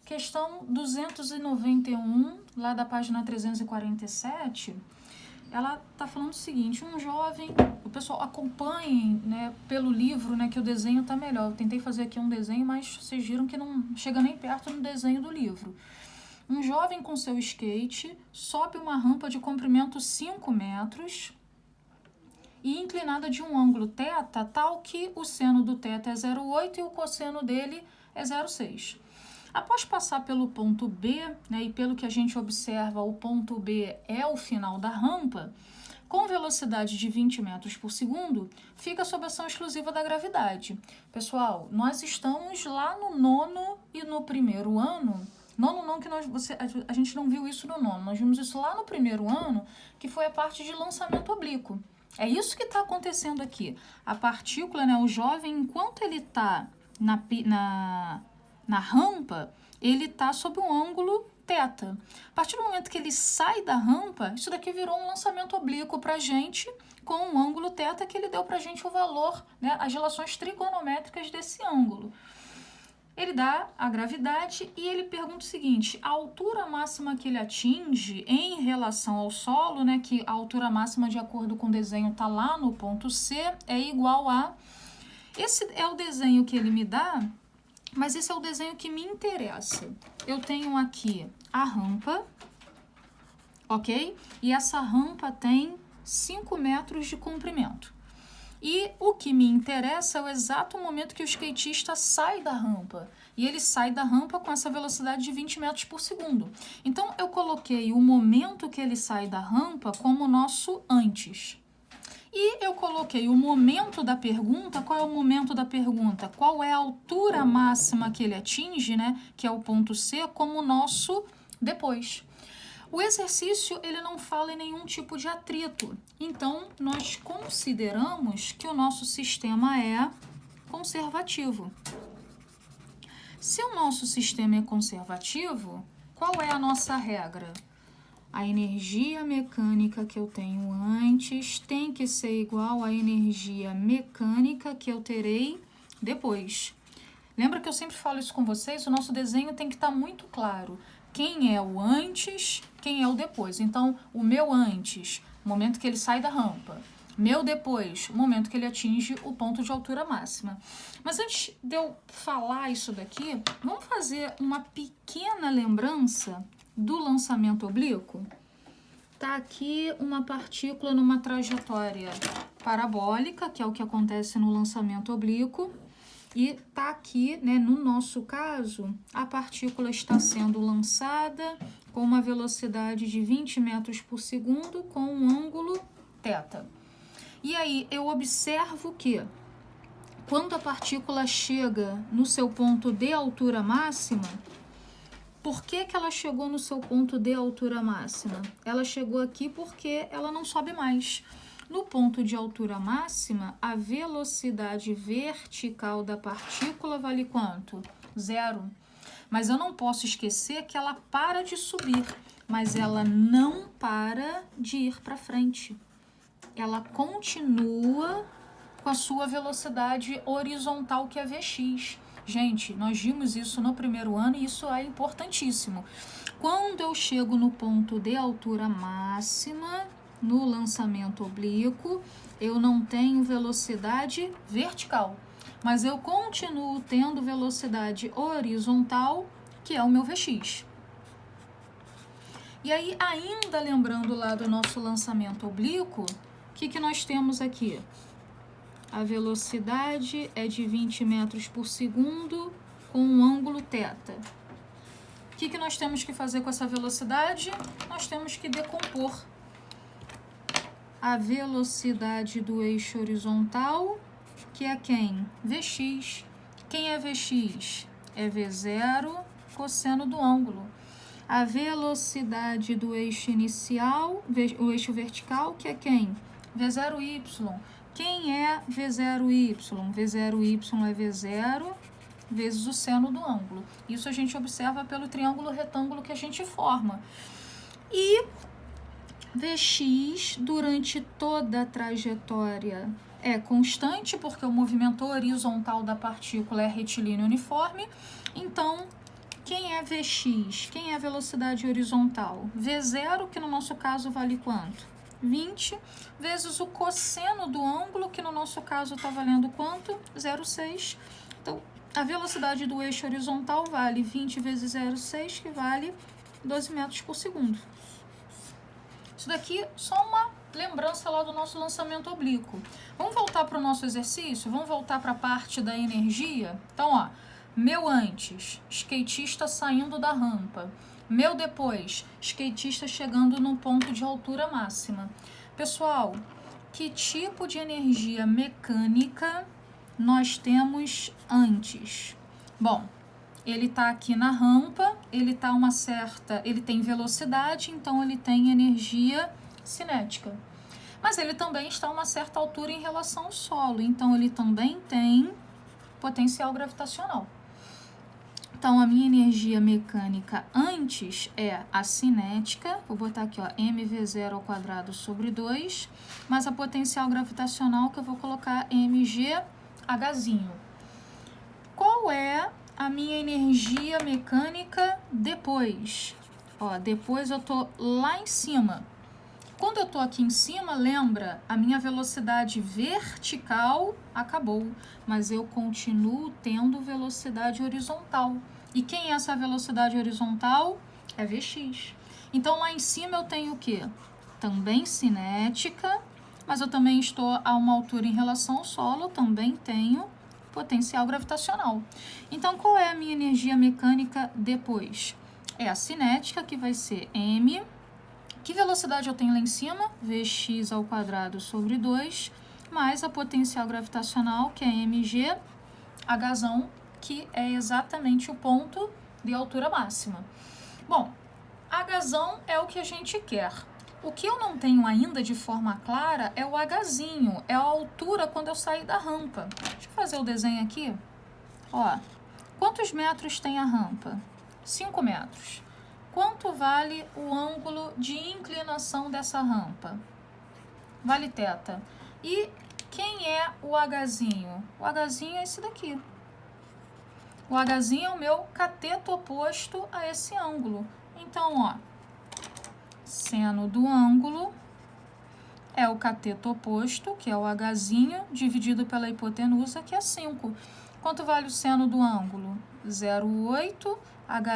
Questão 291, lá da página 347, ela está falando o seguinte: um jovem, o pessoal acompanhe, né, pelo livro, né, que o desenho está melhor. Eu tentei fazer aqui um desenho, mas vocês viram que não chega nem perto no desenho do livro. Um jovem com seu skate sobe uma rampa de comprimento 5 metros e inclinada de um ângulo θ tal que o seno do θ é 0,8 e o cosseno dele é 0,6. Após passar pelo ponto B, né, e pelo que a gente observa, o ponto B é o final da rampa, com velocidade de 20 metros por segundo, fica sob ação exclusiva da gravidade. Pessoal, nós estamos lá no nono e no primeiro ano. Nono não, que a gente não viu isso no nono, nós vimos isso lá no primeiro ano, que foi a parte de lançamento oblíquo. É isso que está acontecendo aqui. A partícula, né, o jovem, enquanto ele está na rampa, ele está sob um ângulo θ. A partir do momento que ele sai da rampa, isso daqui virou um lançamento oblíquo para a gente, com um ângulo θ que ele deu para a gente o valor, né, as relações trigonométricas desse ângulo. Ele dá a gravidade e ele pergunta o seguinte: a altura máxima que ele atinge em relação ao solo, né, que a altura máxima, de acordo com o desenho, está lá no ponto C, é igual a... Esse é o desenho que ele me dá, mas esse é o desenho que me interessa. Eu tenho aqui a rampa, ok? E essa rampa tem 5 metros de comprimento. E o que me interessa é o exato momento que o skatista sai da rampa. E ele sai da rampa com essa velocidade de 20 metros por segundo. Então, eu coloquei o momento que ele sai da rampa como nosso antes. E eu coloquei o momento da pergunta. Qual é o momento da pergunta? Qual é a altura máxima que ele atinge, né? Que é o ponto C, como nosso depois. O exercício, ele não fala em nenhum tipo de atrito. Então, nós consideramos que o nosso sistema é conservativo. Se o nosso sistema é conservativo, qual é a nossa regra? A energia mecânica que eu tenho antes tem que ser igual à energia mecânica que eu terei depois. Lembra que eu sempre falo isso com vocês? O nosso desenho tem que estar muito claro. Quem é o antes, quem é o depois. Então, o meu antes, o momento que ele sai da rampa. Meu depois, o momento que ele atinge o ponto de altura máxima. Mas antes de eu falar isso daqui, vamos fazer uma pequena lembrança do lançamento oblíquo? Tá aqui uma partícula numa trajetória parabólica, que é o que acontece no lançamento oblíquo. E tá aqui, né, no nosso caso, a partícula está sendo lançada com uma velocidade de 20 metros por segundo com um ângulo θ. E aí eu observo que quando a partícula chega no seu ponto de altura máxima, por que ela chegou no seu ponto de altura máxima? Ela chegou aqui porque ela não sobe mais. No ponto de altura máxima, a velocidade vertical da partícula vale quanto? 0. Mas eu não posso esquecer que ela para de subir, mas ela não para de ir para frente. Ela continua com a sua velocidade horizontal, que é Vx. Gente, nós vimos isso no primeiro ano e isso é importantíssimo. Quando eu chego no ponto de altura máxima, no lançamento oblíquo, eu não tenho velocidade vertical, mas eu continuo tendo velocidade horizontal, que é o meu Vx. E aí, ainda lembrando lá do nosso lançamento oblíquo, o que nós temos aqui? A velocidade é de 20 metros por segundo com um ângulo θ. O que nós temos que fazer com essa velocidade? Nós temos que decompor a velocidade do eixo horizontal, que é quem? Vx. Quem é Vx? É V0 cosseno do ângulo. A velocidade do eixo inicial, o eixo vertical, que é quem? V0y. Quem é V0y? V0y é V0 vezes o seno do ângulo. Isso a gente observa pelo triângulo retângulo que a gente forma. E Vx durante toda a trajetória é constante, porque o movimento horizontal da partícula é retilíneo uniforme. Então, Quem é Vx? Quem é a velocidade horizontal? V0, que no nosso caso vale quanto? 20, vezes o cosseno do ângulo, que no nosso caso está valendo quanto? 0,6. Então, a velocidade do eixo horizontal vale 20 vezes 0,6, que vale 12 metros por segundo. Isso daqui só uma lembrança lá do nosso lançamento oblíquo. Vamos voltar para o nosso exercício? Vamos voltar para a parte da energia? Então, ó, meu antes, skatista saindo da rampa. Meu depois, skatista chegando no ponto de altura máxima. Pessoal, que tipo de energia mecânica nós temos antes? Bom, ele está aqui na rampa, ele tem velocidade, então ele tem energia cinética. Mas ele também está a uma certa altura em relação ao solo, então ele também tem potencial gravitacional. Então, a minha energia mecânica antes é a cinética, vou botar aqui, ó, mv0 ao quadrado sobre 2, mas a potencial gravitacional que eu vou colocar mghzinho. Qual é a minha energia mecânica depois? Ó, depois eu tô lá em cima. Quando eu tô aqui em cima, lembra, a minha velocidade vertical acabou, mas eu continuo tendo velocidade horizontal. E quem é essa velocidade horizontal? É Vx. Então, lá em cima eu tenho o quê? Também cinética, mas eu também estou a uma altura em relação ao solo, também tenho potencial gravitacional. Então, qual é a minha energia mecânica depois? É a cinética, que vai ser m. Que velocidade eu tenho lá em cima? Vx ao quadrado sobre 2, mais a potencial gravitacional, que é mg, hzão, que é exatamente o ponto de altura máxima. Bom, hzão é o que a gente quer. O que eu não tenho ainda de forma clara é o hzinho, é a altura quando eu sair da rampa. Deixa eu fazer o desenho aqui. Ó, quantos metros tem a rampa? 5 metros. Quanto vale o ângulo de inclinação dessa rampa? Vale θ. E quem é o hzinho? O hzinho é esse daqui. O hzinho é o meu cateto oposto a esse ângulo. Então, ó, seno do ângulo é o cateto oposto, que é o hzinho, dividido pela hipotenusa, que é 5. Quanto vale o seno do ângulo? 0,8.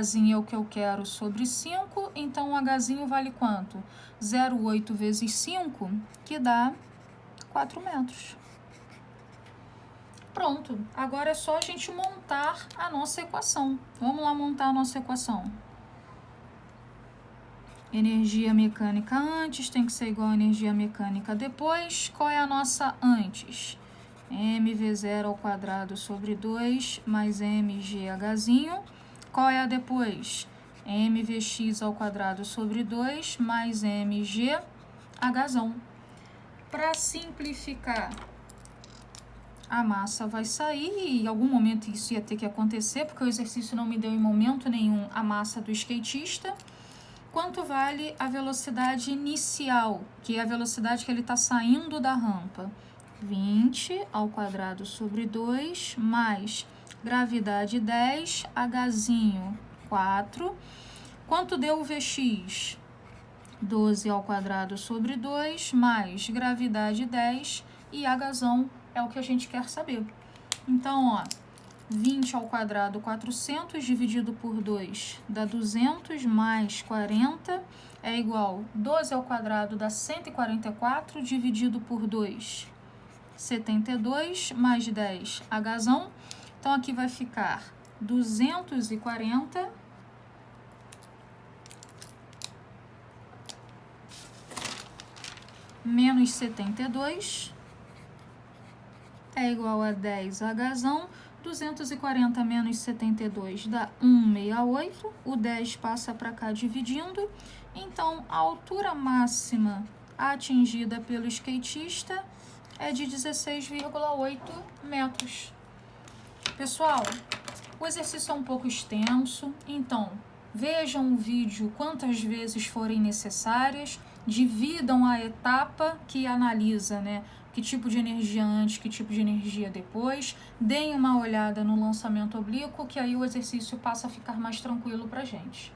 Hzinho é o que eu quero sobre 5, então o hzinho vale quanto? 0,8 vezes 5, que dá 4 metros. Pronto, agora é só a gente montar a nossa equação. Vamos lá montar a nossa equação. Energia mecânica antes tem que ser igual a energia mecânica depois. Qual é a nossa antes? mv0 ao quadrado sobre 2 mais mghzinho. Qual é a depois? mvx ao quadrado sobre 2 mais mghzão. Para simplificar, a massa vai sair e em algum momento isso ia ter que acontecer, porque o exercício não me deu em momento nenhum a massa do skatista. Quanto vale a velocidade inicial, que é a velocidade que ele está saindo da rampa? 20 ao quadrado sobre 2 mais gravidade 10, hzinho 4. Quanto deu o Vx? 12 ao quadrado sobre 2 mais gravidade 10 e hzão é o que a gente quer saber. Então, ó, 20 ao quadrado 400 dividido por 2 dá 200 mais 40 é igual 12 ao quadrado dá 144 dividido por 2, 72 mais 10 hzão. Então, aqui vai ficar 240 menos 72 é igual a 10 hzão. 240 menos 72 dá 168. O 10 passa para cá dividindo. Então, a altura máxima atingida pelo skatista é de 16,8 metros. Pessoal, o exercício é um pouco extenso, então vejam o vídeo quantas vezes forem necessárias, dividam a etapa que analisa, né, que tipo de energia antes, que tipo de energia depois. Deem uma olhada no lançamento oblíquo, que aí o exercício passa a ficar mais tranquilo pra gente.